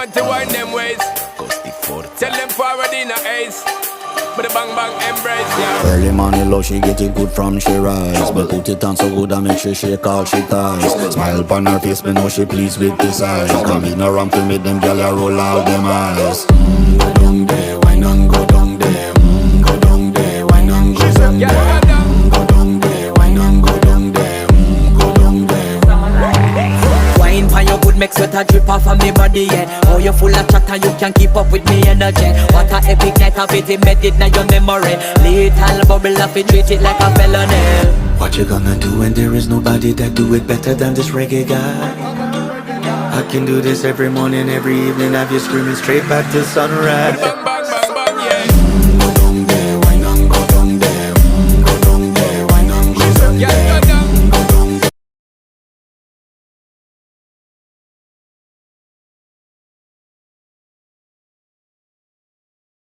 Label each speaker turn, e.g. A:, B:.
A: want to wind them ways. Tell them forward in a ace. But the bang bang embrace, yeah.
B: Early morning love, she get it good from she rise. But put it on so good I make she shake all she ties. Smile upon her face, me know she pleased with this eyes. Come in around to make them gyal a roll out them eyes. Go down there, wine and go down there. Go down there, wine and go down there. Go down there, wine and go down there. Go down there.
C: Wine for your good make sweat a drip off of me body, yeah. Oh, you full of chatter, you can keep up with me energy. What a epic night of it, embedded in your memory. Little bubble of it, treat it like a felony.
B: What you gonna do when there is nobody that do it better than this reggae guy? I can do this every morning, every evening, have you screaming straight back to sunrise.